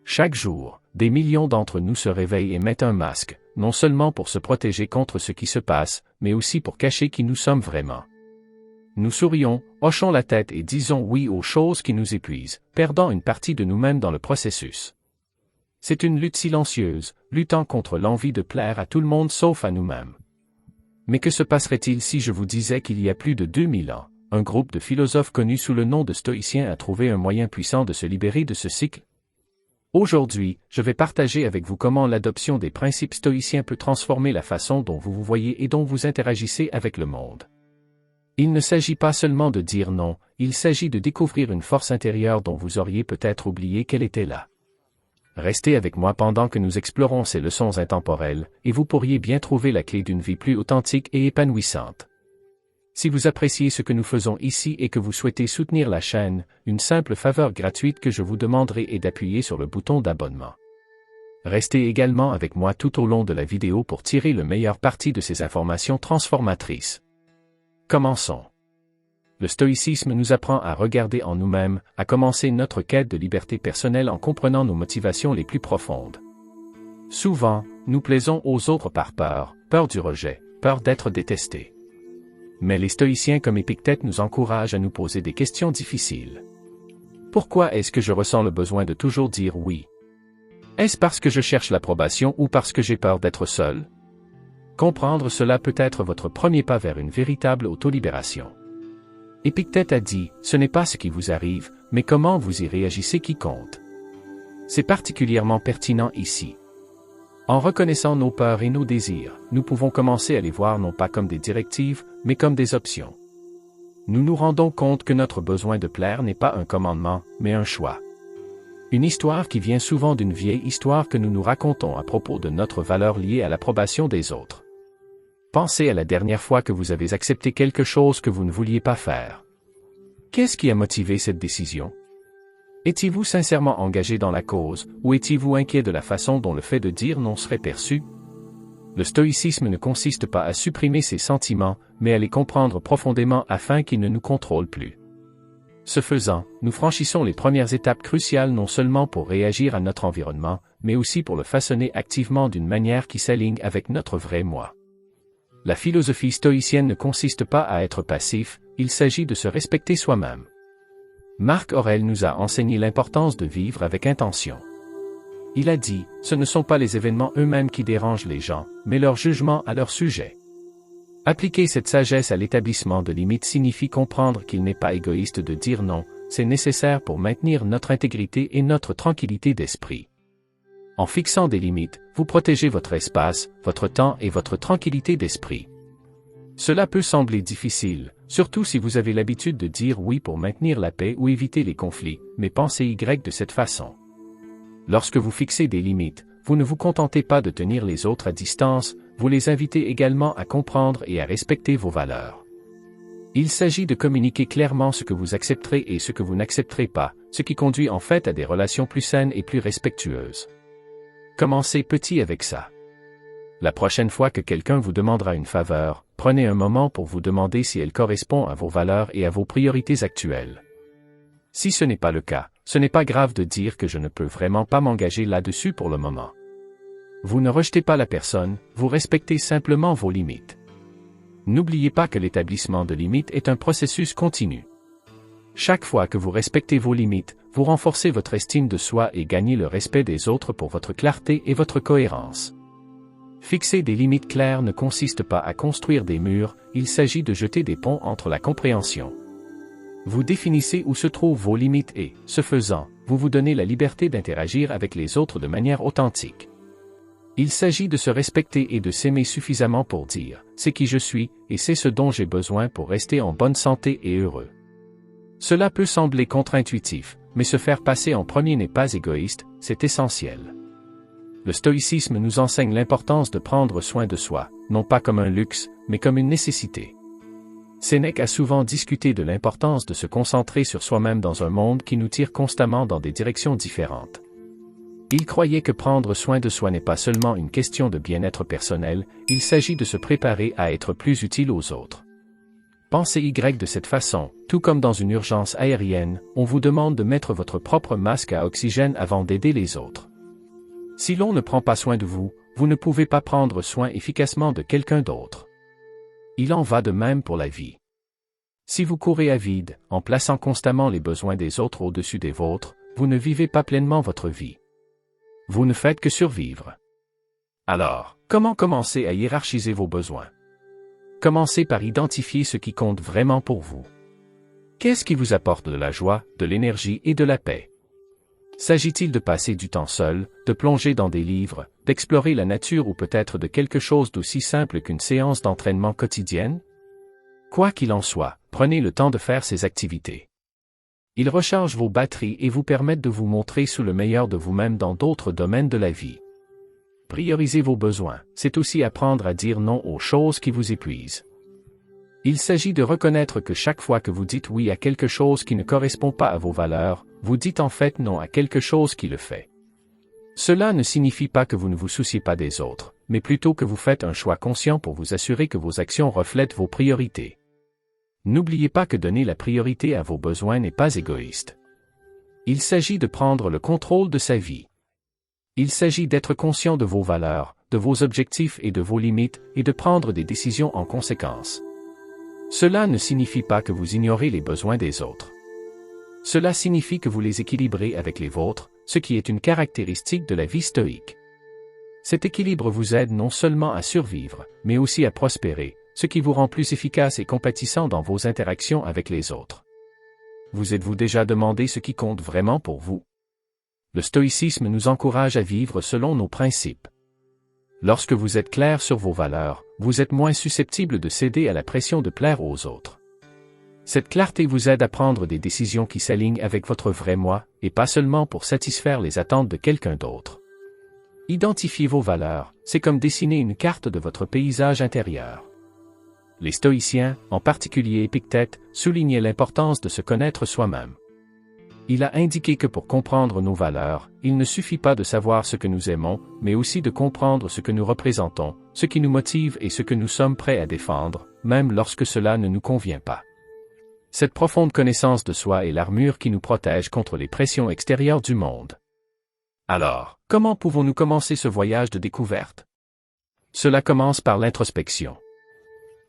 Chaque jour, des millions d'entre nous se réveillent et mettent un masque, non seulement pour se protéger contre ce qui se passe, mais aussi pour cacher qui nous sommes vraiment. Nous sourions, hochons la tête et disons oui aux choses qui nous épuisent, perdant une partie de nous-mêmes dans le processus. C'est une lutte silencieuse, luttant contre l'envie de plaire à tout le monde sauf à nous-mêmes. Mais que se passerait-il si je vous disais qu'il y a plus de 2000 ans, un groupe de philosophes connus sous le nom de stoïciens a trouvé un moyen puissant de se libérer de ce cycle? Aujourd'hui, je vais partager avec vous comment l'adoption des principes stoïciens peut transformer la façon dont vous vous voyez et dont vous interagissez avec le monde. Il ne s'agit pas seulement de dire non, il s'agit de découvrir une force intérieure dont vous auriez peut-être oublié qu'elle était là. Restez avec moi pendant que nous explorons ces leçons intemporelles, et vous pourriez bien trouver la clé d'une vie plus authentique et épanouissante. Si vous appréciez ce que nous faisons ici et que vous souhaitez soutenir la chaîne, une simple faveur gratuite que je vous demanderai est d'appuyer sur le bouton d'abonnement. Restez également avec moi tout au long de la vidéo pour tirer le meilleur parti de ces informations transformatrices. Commençons. Le stoïcisme nous apprend à regarder en nous-mêmes, à commencer notre quête de liberté personnelle en comprenant nos motivations les plus profondes. Souvent, nous plaisons aux autres par peur, peur du rejet, peur d'être détestés. Mais les stoïciens comme Épictète nous encouragent à nous poser des questions difficiles. Pourquoi est-ce que je ressens le besoin de toujours dire oui? Est-ce parce que je cherche l'approbation ou parce que j'ai peur d'être seul? Comprendre cela peut être votre premier pas vers une véritable autolibération. Épictète a dit, ce n'est pas ce qui vous arrive, mais comment vous y réagissez qui compte. C'est particulièrement pertinent ici. En reconnaissant nos peurs et nos désirs, nous pouvons commencer à les voir non pas comme des directives, mais comme des options. Nous nous rendons compte que notre besoin de plaire n'est pas un commandement, mais un choix. Une histoire qui vient souvent d'une vieille histoire que nous nous racontons à propos de notre valeur liée à l'approbation des autres. Pensez à la dernière fois que vous avez accepté quelque chose que vous ne vouliez pas faire. Qu'est-ce qui a motivé cette décision? Étiez-vous sincèrement engagé dans la cause, ou étiez-vous inquiet de la façon dont le fait de dire non serait perçu? Le stoïcisme ne consiste pas à supprimer ces sentiments, mais à les comprendre profondément afin qu'ils ne nous contrôlent plus. Ce faisant, nous franchissons les premières étapes cruciales non seulement pour réagir à notre environnement, mais aussi pour le façonner activement d'une manière qui s'aligne avec notre vrai moi. La philosophie stoïcienne ne consiste pas à être passif, il s'agit de se respecter soi-même. Marc Aurèle nous a enseigné l'importance de vivre avec intention. Il a dit, ce ne sont pas les événements eux-mêmes qui dérangent les gens, mais leur jugement à leur sujet. Appliquer cette sagesse à l'établissement de limites signifie comprendre qu'il n'est pas égoïste de dire non, c'est nécessaire pour maintenir notre intégrité et notre tranquillité d'esprit. En fixant des limites, vous protégez votre espace, votre temps et votre tranquillité d'esprit. Cela peut sembler difficile, surtout si vous avez l'habitude de dire oui pour maintenir la paix ou éviter les conflits, mais pensez Y de cette façon. Lorsque vous fixez des limites, vous ne vous contentez pas de tenir les autres à distance, vous les invitez également à comprendre et à respecter vos valeurs. Il s'agit de communiquer clairement ce que vous accepterez et ce que vous n'accepterez pas, ce qui conduit en fait à des relations plus saines et plus respectueuses. Commencez petit avec ça. La prochaine fois que quelqu'un vous demandera une faveur, prenez un moment pour vous demander si elle correspond à vos valeurs et à vos priorités actuelles. Si ce n'est pas le cas, ce n'est pas grave de dire que je ne peux vraiment pas m'engager là-dessus pour le moment. Vous ne rejetez pas la personne, vous respectez simplement vos limites. N'oubliez pas que l'établissement de limites est un processus continu. Chaque fois que vous respectez vos limites, vous renforcez votre estime de soi et gagnez le respect des autres pour votre clarté et votre cohérence. Fixer des limites claires ne consiste pas à construire des murs, il s'agit de jeter des ponts entre la compréhension. Vous définissez où se trouvent vos limites et, ce faisant, vous vous donnez la liberté d'interagir avec les autres de manière authentique. Il s'agit de se respecter et de s'aimer suffisamment pour dire « c'est qui je suis et c'est ce dont j'ai besoin pour rester en bonne santé et heureux ». Cela peut sembler contre-intuitif, mais se faire passer en premier n'est pas égoïste, c'est essentiel. Le stoïcisme nous enseigne l'importance de prendre soin de soi, non pas comme un luxe, mais comme une nécessité. Sénèque a souvent discuté de l'importance de se concentrer sur soi-même dans un monde qui nous tire constamment dans des directions différentes. Il croyait que prendre soin de soi n'est pas seulement une question de bien-être personnel, il s'agit de se préparer à être plus utile aux autres. Pensez Y de cette façon, tout comme dans une urgence aérienne, on vous demande de mettre votre propre masque à oxygène avant d'aider les autres. Si l'on ne prend pas soin de vous, vous ne pouvez pas prendre soin efficacement de quelqu'un d'autre. Il en va de même pour la vie. Si vous courez à vide, en plaçant constamment les besoins des autres au-dessus des vôtres, vous ne vivez pas pleinement votre vie. Vous ne faites que survivre. Alors, comment commencer à hiérarchiser vos besoins? Commencez par identifier ce qui compte vraiment pour vous. Qu'est-ce qui vous apporte de la joie, de l'énergie et de la paix? S'agit-il de passer du temps seul, de plonger dans des livres, d'explorer la nature ou peut-être de quelque chose d'aussi simple qu'une séance d'entraînement quotidienne? Quoi qu'il en soit, prenez le temps de faire ces activités. Ils rechargent vos batteries et vous permettent de vous montrer sous le meilleur de vous-même dans d'autres domaines de la vie. Priorisez vos besoins, c'est aussi apprendre à dire non aux choses qui vous épuisent. Il s'agit de reconnaître que chaque fois que vous dites oui à quelque chose qui ne correspond pas à vos valeurs, vous dites en fait non à quelque chose qui le fait. Cela ne signifie pas que vous ne vous souciez pas des autres, mais plutôt que vous faites un choix conscient pour vous assurer que vos actions reflètent vos priorités. N'oubliez pas que donner la priorité à vos besoins n'est pas égoïste. Il s'agit de prendre le contrôle de sa vie. Il s'agit d'être conscient de vos valeurs, de vos objectifs et de vos limites, et de prendre des décisions en conséquence. Cela ne signifie pas que vous ignorez les besoins des autres. Cela signifie que vous les équilibrez avec les vôtres, ce qui est une caractéristique de la vie stoïque. Cet équilibre vous aide non seulement à survivre, mais aussi à prospérer, ce qui vous rend plus efficace et compatissant dans vos interactions avec les autres. Vous êtes-vous déjà demandé ce qui compte vraiment pour vous? Le stoïcisme nous encourage à vivre selon nos principes. Lorsque vous êtes clair sur vos valeurs, vous êtes moins susceptible de céder à la pression de plaire aux autres. Cette clarté vous aide à prendre des décisions qui s'alignent avec votre vrai moi, et pas seulement pour satisfaire les attentes de quelqu'un d'autre. Identifier vos valeurs, c'est comme dessiner une carte de votre paysage intérieur. Les stoïciens, en particulier Épictète, soulignaient l'importance de se connaître soi-même. Il a indiqué que pour comprendre nos valeurs, il ne suffit pas de savoir ce que nous aimons, mais aussi de comprendre ce que nous représentons, ce qui nous motive et ce que nous sommes prêts à défendre, même lorsque cela ne nous convient pas. Cette profonde connaissance de soi est l'armure qui nous protège contre les pressions extérieures du monde. Alors, comment pouvons-nous commencer ce voyage de découverte? Cela commence par l'introspection.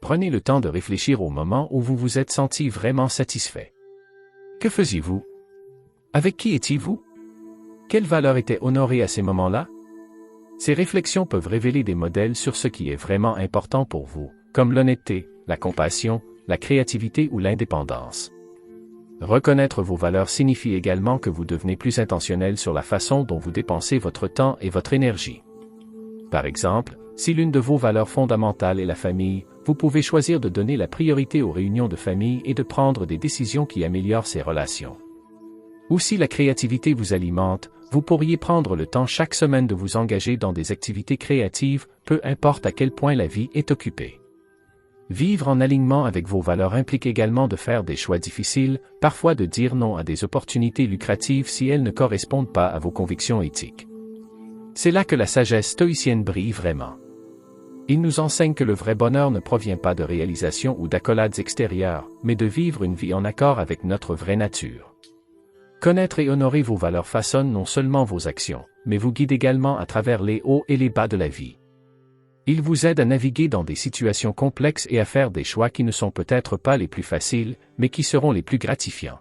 Prenez le temps de réfléchir au moment où vous vous êtes senti vraiment satisfait. Que faisiez-vous? Avec qui étiez-vous? Quelles valeurs étaient honorées à ces moments-là? Ces réflexions peuvent révéler des modèles sur ce qui est vraiment important pour vous, comme l'honnêteté, la compassion, la créativité ou l'indépendance. Reconnaître vos valeurs signifie également que vous devenez plus intentionnel sur la façon dont vous dépensez votre temps et votre énergie. Par exemple, si l'une de vos valeurs fondamentales est la famille, vous pouvez choisir de donner la priorité aux réunions de famille et de prendre des décisions qui améliorent ces relations. Ou si la créativité vous alimente, vous pourriez prendre le temps chaque semaine de vous engager dans des activités créatives, peu importe à quel point la vie est occupée. Vivre en alignement avec vos valeurs implique également de faire des choix difficiles, parfois de dire non à des opportunités lucratives si elles ne correspondent pas à vos convictions éthiques. C'est là que la sagesse stoïcienne brille vraiment. Il nous enseigne que le vrai bonheur ne provient pas de réalisations ou d'accolades extérieures, mais de vivre une vie en accord avec notre vraie nature. Connaître et honorer vos valeurs façonne non seulement vos actions, mais vous guide également à travers les hauts et les bas de la vie. Il vous aide à naviguer dans des situations complexes et à faire des choix qui ne sont peut-être pas les plus faciles, mais qui seront les plus gratifiants.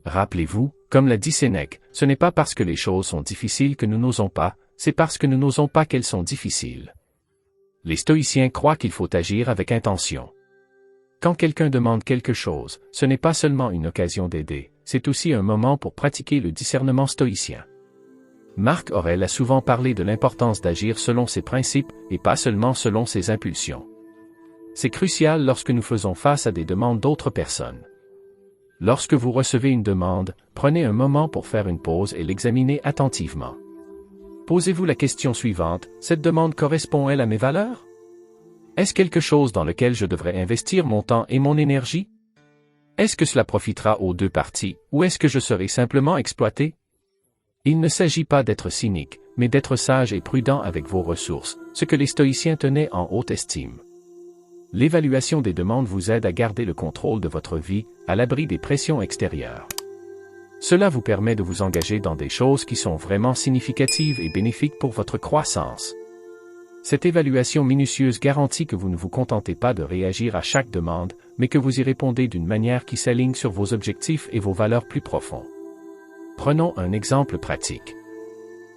Rappelez-vous, comme l'a dit Sénèque, ce n'est pas parce que les choses sont difficiles que nous n'osons pas, c'est parce que nous n'osons pas qu'elles sont difficiles. Les stoïciens croient qu'il faut agir avec intention. Quand quelqu'un demande quelque chose, ce n'est pas seulement une occasion d'aider, c'est aussi un moment pour pratiquer le discernement stoïcien. Marc Aurèle a souvent parlé de l'importance d'agir selon ses principes et pas seulement selon ses impulsions. C'est crucial lorsque nous faisons face à des demandes d'autres personnes. Lorsque vous recevez une demande, prenez un moment pour faire une pause et l'examiner attentivement. Posez-vous la question suivante, cette demande correspond-elle à mes valeurs? Est-ce quelque chose dans lequel je devrais investir mon temps et mon énergie? Est-ce que cela profitera aux deux parties, ou est-ce que je serai simplement exploité? Il ne s'agit pas d'être cynique, mais d'être sage et prudent avec vos ressources, ce que les stoïciens tenaient en haute estime. L'évaluation des demandes vous aide à garder le contrôle de votre vie, à l'abri des pressions extérieures. Cela vous permet de vous engager dans des choses qui sont vraiment significatives et bénéfiques pour votre croissance. Cette évaluation minutieuse garantit que vous ne vous contentez pas de réagir à chaque demande, mais que vous y répondez d'une manière qui s'aligne sur vos objectifs et vos valeurs plus profonds. Prenons un exemple pratique.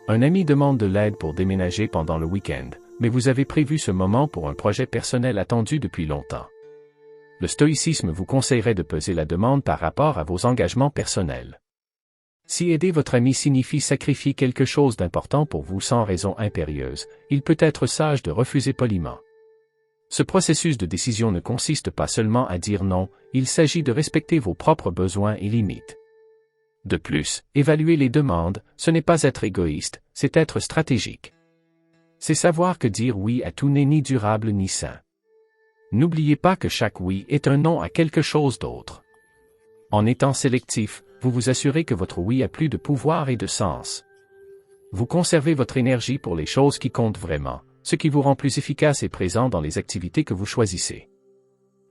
Un ami demande de l'aide pour déménager pendant le week-end, mais vous avez prévu ce moment pour un projet personnel attendu depuis longtemps. Le stoïcisme vous conseillerait de peser la demande par rapport à vos engagements personnels. Si aider votre ami signifie sacrifier quelque chose d'important pour vous sans raison impérieuse, il peut être sage de refuser poliment. Ce processus de décision ne consiste pas seulement à dire non, il s'agit de respecter vos propres besoins et limites. De plus, évaluer les demandes, ce n'est pas être égoïste, c'est être stratégique. C'est savoir que dire oui à tout n'est ni durable ni sain. N'oubliez pas que chaque oui est un non à quelque chose d'autre. En étant sélectif, vous vous assurez que votre oui a plus de pouvoir et de sens. Vous conservez votre énergie pour les choses qui comptent vraiment, ce qui vous rend plus efficace et présent dans les activités que vous choisissez.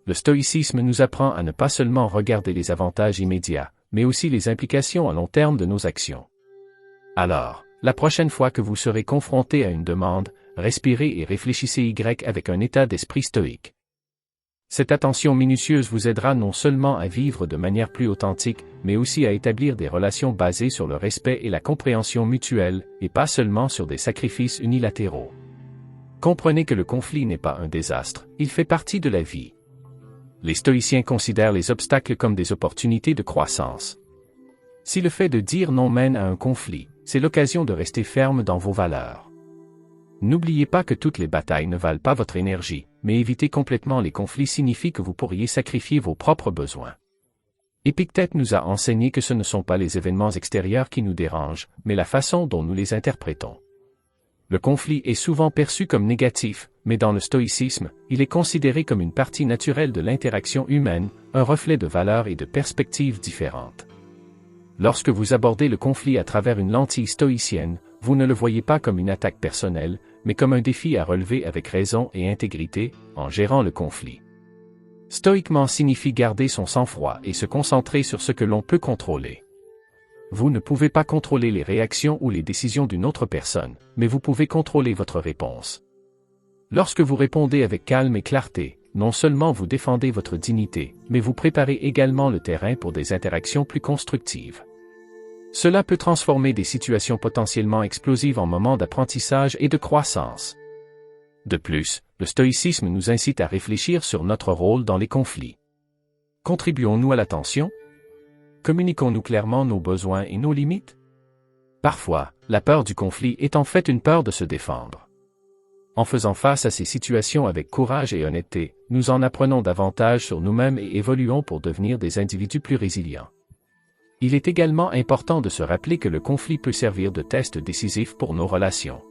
Le stoïcisme nous apprend à ne pas seulement regarder les avantages immédiats, mais aussi les implications à long terme de nos actions. Alors, la prochaine fois que vous serez confronté à une demande, respirez et réfléchissez avec un état d'esprit stoïque. Cette attention minutieuse vous aidera non seulement à vivre de manière plus authentique, mais aussi à établir des relations basées sur le respect et la compréhension mutuelle, et pas seulement sur des sacrifices unilatéraux. Comprenez que le conflit n'est pas un désastre, il fait partie de la vie. Les stoïciens considèrent les obstacles comme des opportunités de croissance. Si le fait de dire non mène à un conflit, c'est l'occasion de rester ferme dans vos valeurs. N'oubliez pas que toutes les batailles ne valent pas votre énergie, mais éviter complètement les conflits signifie que vous pourriez sacrifier vos propres besoins. Épictète nous a enseigné que ce ne sont pas les événements extérieurs qui nous dérangent, mais la façon dont nous les interprétons. Le conflit est souvent perçu comme négatif, mais dans le stoïcisme, il est considéré comme une partie naturelle de l'interaction humaine, un reflet de valeurs et de perspectives différentes. Lorsque vous abordez le conflit à travers une lentille stoïcienne, vous ne le voyez pas comme une attaque personnelle, mais comme un défi à relever avec raison et intégrité, en gérant le conflit. Stoïquement signifie garder son sang-froid et se concentrer sur ce que l'on peut contrôler. Vous ne pouvez pas contrôler les réactions ou les décisions d'une autre personne, mais vous pouvez contrôler votre réponse. Lorsque vous répondez avec calme et clarté, non seulement vous défendez votre dignité, mais vous préparez également le terrain pour des interactions plus constructives. Cela peut transformer des situations potentiellement explosives en moments d'apprentissage et de croissance. De plus, le stoïcisme nous incite à réfléchir sur notre rôle dans les conflits. Contribuons-nous à la tension? Communiquons-nous clairement nos besoins et nos limites? Parfois, la peur du conflit est en fait une peur de se défendre. En faisant face à ces situations avec courage et honnêteté, nous en apprenons davantage sur nous-mêmes et évoluons pour devenir des individus plus résilients. Il est également important de se rappeler que le conflit peut servir de test décisif pour nos relations.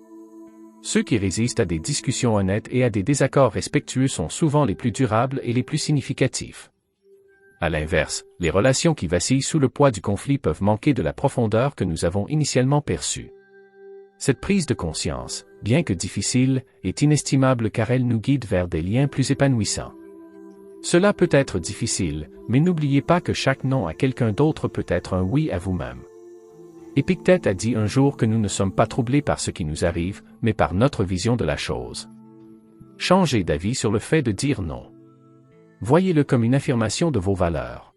Ceux qui résistent à des discussions honnêtes et à des désaccords respectueux sont souvent les plus durables et les plus significatifs. À l'inverse, les relations qui vacillent sous le poids du conflit peuvent manquer de la profondeur que nous avons initialement perçue. Cette prise de conscience, bien que difficile, est inestimable car elle nous guide vers des liens plus épanouissants. Cela peut être difficile, mais n'oubliez pas que chaque non à quelqu'un d'autre peut être un oui à vous-même. Épictète a dit un jour que nous ne sommes pas troublés par ce qui nous arrive, mais par notre vision de la chose. Changez d'avis sur le fait de dire non. Voyez-le comme une affirmation de vos valeurs.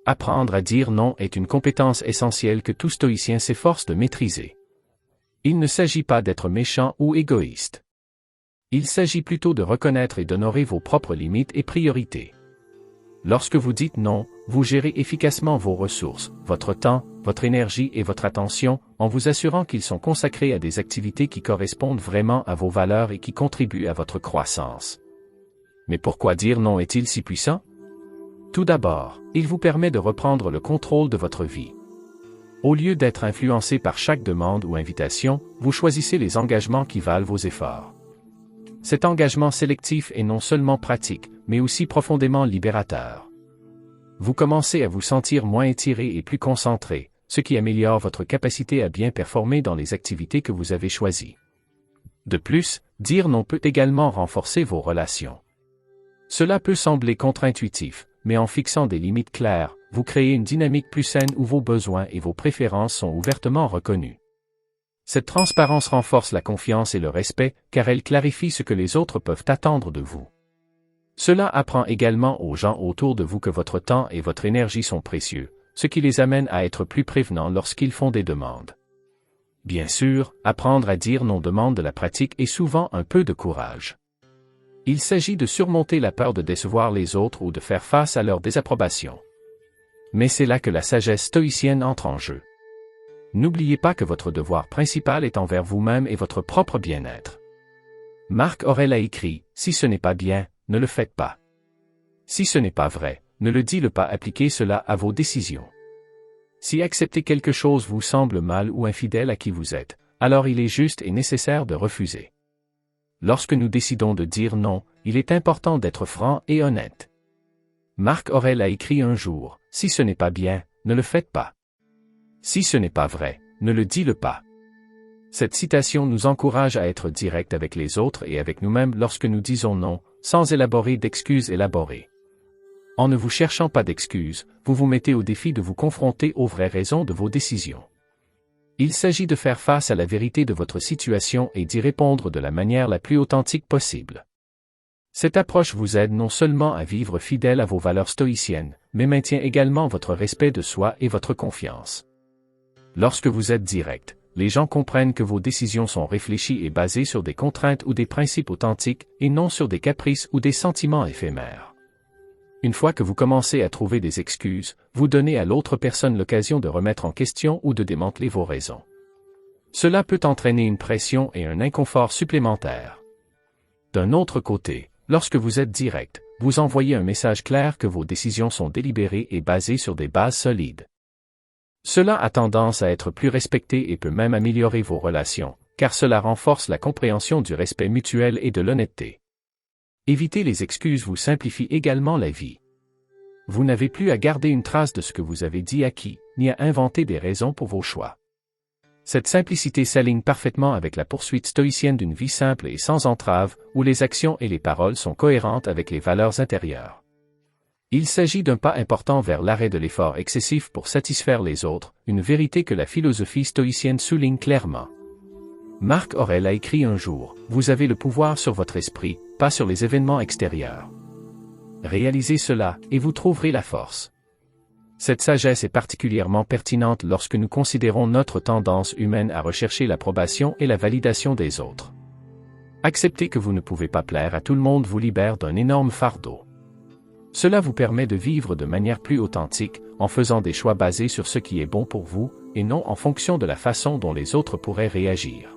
Apprendre à dire non est une compétence essentielle que tout stoïcien s'efforce de maîtriser. Il ne s'agit pas d'être méchant ou égoïste. Il s'agit plutôt de reconnaître et d'honorer vos propres limites et priorités. Lorsque vous dites non, vous gérez efficacement vos ressources, votre temps, votre énergie et votre attention, en vous assurant qu'ils sont consacrés à des activités qui correspondent vraiment à vos valeurs et qui contribuent à votre croissance. Mais pourquoi dire non est-il si puissant? Tout d'abord, il vous permet de reprendre le contrôle de votre vie. Au lieu d'être influencé par chaque demande ou invitation, vous choisissez les engagements qui valent vos efforts. Cet engagement sélectif est non seulement pratique, mais aussi profondément libérateur. Vous commencez à vous sentir moins étiré et plus concentré, ce qui améliore votre capacité à bien performer dans les activités que vous avez choisies. De plus, dire non peut également renforcer vos relations. Cela peut sembler contre-intuitif, mais en fixant des limites claires, vous créez une dynamique plus saine où vos besoins et vos préférences sont ouvertement reconnus. Cette transparence renforce la confiance et le respect, car elle clarifie ce que les autres peuvent attendre de vous. Cela apprend également aux gens autour de vous que votre temps et votre énergie sont précieux, ce qui les amène à être plus prévenants lorsqu'ils font des demandes. Bien sûr, apprendre à dire non demande de la pratique et souvent un peu de courage. Il s'agit de surmonter la peur de décevoir les autres ou de faire face à leur désapprobation. Mais c'est là que la sagesse stoïcienne entre en jeu. N'oubliez pas que votre devoir principal est envers vous-même et votre propre bien-être. Marc Aurèle a écrit « Si ce n'est pas bien, ne le faites pas. Si ce n'est pas vrai, ne le dites pas, appliquez cela à vos décisions. Si accepter quelque chose vous semble mal ou infidèle à qui vous êtes, alors il est juste et nécessaire de refuser. Lorsque nous décidons de dire non, il est important d'être franc et honnête. Marc Aurèle a écrit un jour « Si ce n'est pas bien, ne le faites pas. Si ce n'est pas vrai, ne le dites pas. » Cette citation nous encourage à être directs avec les autres et avec nous-mêmes lorsque nous disons non, sans élaborer d'excuses élaborées. En ne vous cherchant pas d'excuses, vous vous mettez au défi de vous confronter aux vraies raisons de vos décisions. Il s'agit de faire face à la vérité de votre situation et d'y répondre de la manière la plus authentique possible. Cette approche vous aide non seulement à vivre fidèle à vos valeurs stoïciennes, mais maintient également votre respect de soi et votre confiance. Lorsque vous êtes direct, les gens comprennent que vos décisions sont réfléchies et basées sur des contraintes ou des principes authentiques, et non sur des caprices ou des sentiments éphémères. Une fois que vous commencez à trouver des excuses, vous donnez à l'autre personne l'occasion de remettre en question ou de démanteler vos raisons. Cela peut entraîner une pression et un inconfort supplémentaires. D'un autre côté, lorsque vous êtes direct, vous envoyez un message clair que vos décisions sont délibérées et basées sur des bases solides. Cela a tendance à être plus respecté et peut même améliorer vos relations, car cela renforce la compréhension du respect mutuel et de l'honnêteté. Éviter les excuses vous simplifie également la vie. Vous n'avez plus à garder une trace de ce que vous avez dit à qui, ni à inventer des raisons pour vos choix. Cette simplicité s'aligne parfaitement avec la poursuite stoïcienne d'une vie simple et sans entrave, où les actions et les paroles sont cohérentes avec les valeurs intérieures. Il s'agit d'un pas important vers l'arrêt de l'effort excessif pour satisfaire les autres, une vérité que la philosophie stoïcienne souligne clairement. Marc Aurèle a écrit un jour « Vous avez le pouvoir sur votre esprit, pas sur les événements extérieurs. Réalisez cela, et vous trouverez la force. » Cette sagesse est particulièrement pertinente lorsque nous considérons notre tendance humaine à rechercher l'approbation et la validation des autres. Accepter que vous ne pouvez pas plaire à tout le monde vous libère d'un énorme fardeau. Cela vous permet de vivre de manière plus authentique, en faisant des choix basés sur ce qui est bon pour vous, et non en fonction de la façon dont les autres pourraient réagir.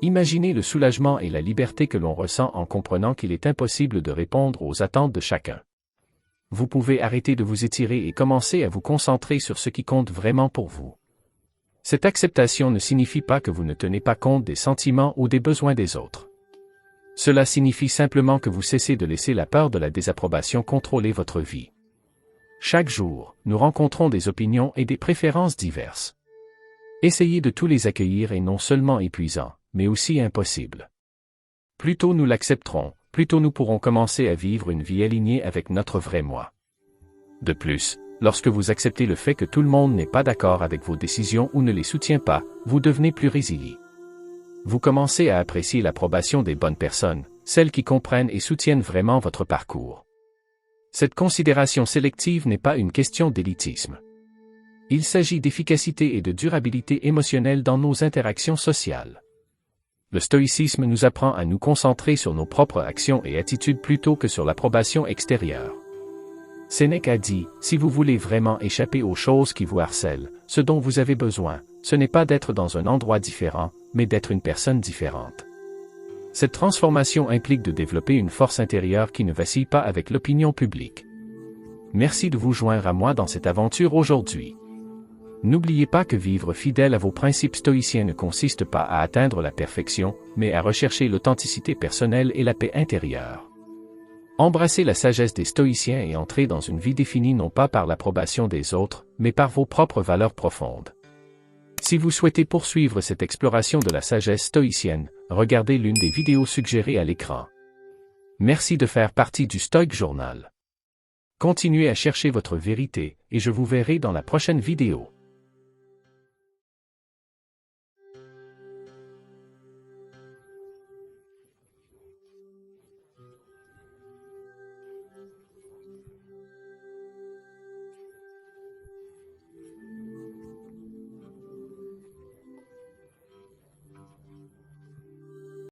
Imaginez le soulagement et la liberté que l'on ressent en comprenant qu'il est impossible de répondre aux attentes de chacun. Vous pouvez arrêter de vous étirer et commencer à vous concentrer sur ce qui compte vraiment pour vous. Cette acceptation ne signifie pas que vous ne tenez pas compte des sentiments ou des besoins des autres. Cela signifie simplement que vous cessez de laisser la peur de la désapprobation contrôler votre vie. Chaque jour, nous rencontrons des opinions et des préférences diverses. Essayez de tous les accueillir est non seulement épuisant, mais aussi impossible. Plus tôt nous l'accepterons, plus tôt nous pourrons commencer à vivre une vie alignée avec notre vrai moi. De plus, lorsque vous acceptez le fait que tout le monde n'est pas d'accord avec vos décisions ou ne les soutient pas, vous devenez plus résilient. Vous commencez à apprécier l'approbation des bonnes personnes, celles qui comprennent et soutiennent vraiment votre parcours. Cette considération sélective n'est pas une question d'élitisme. Il s'agit d'efficacité et de durabilité émotionnelle dans nos interactions sociales. Le stoïcisme nous apprend à nous concentrer sur nos propres actions et attitudes plutôt que sur l'approbation extérieure. Sénèque a dit, si vous voulez vraiment échapper aux choses qui vous harcèlent, ce dont vous avez besoin, ce n'est pas d'être dans un endroit différent, mais d'être une personne différente. Cette transformation implique de développer une force intérieure qui ne vacille pas avec l'opinion publique. Merci de vous joindre à moi dans cette aventure aujourd'hui. N'oubliez pas que vivre fidèle à vos principes stoïciens ne consiste pas à atteindre la perfection, mais à rechercher l'authenticité personnelle et la paix intérieure. Embrassez la sagesse des stoïciens et entrez dans une vie définie non pas par l'approbation des autres, mais par vos propres valeurs profondes. Si vous souhaitez poursuivre cette exploration de la sagesse stoïcienne, regardez l'une des vidéos suggérées à l'écran. Merci de faire partie du Stoic Journal. Continuez à chercher votre vérité, et je vous verrai dans la prochaine vidéo.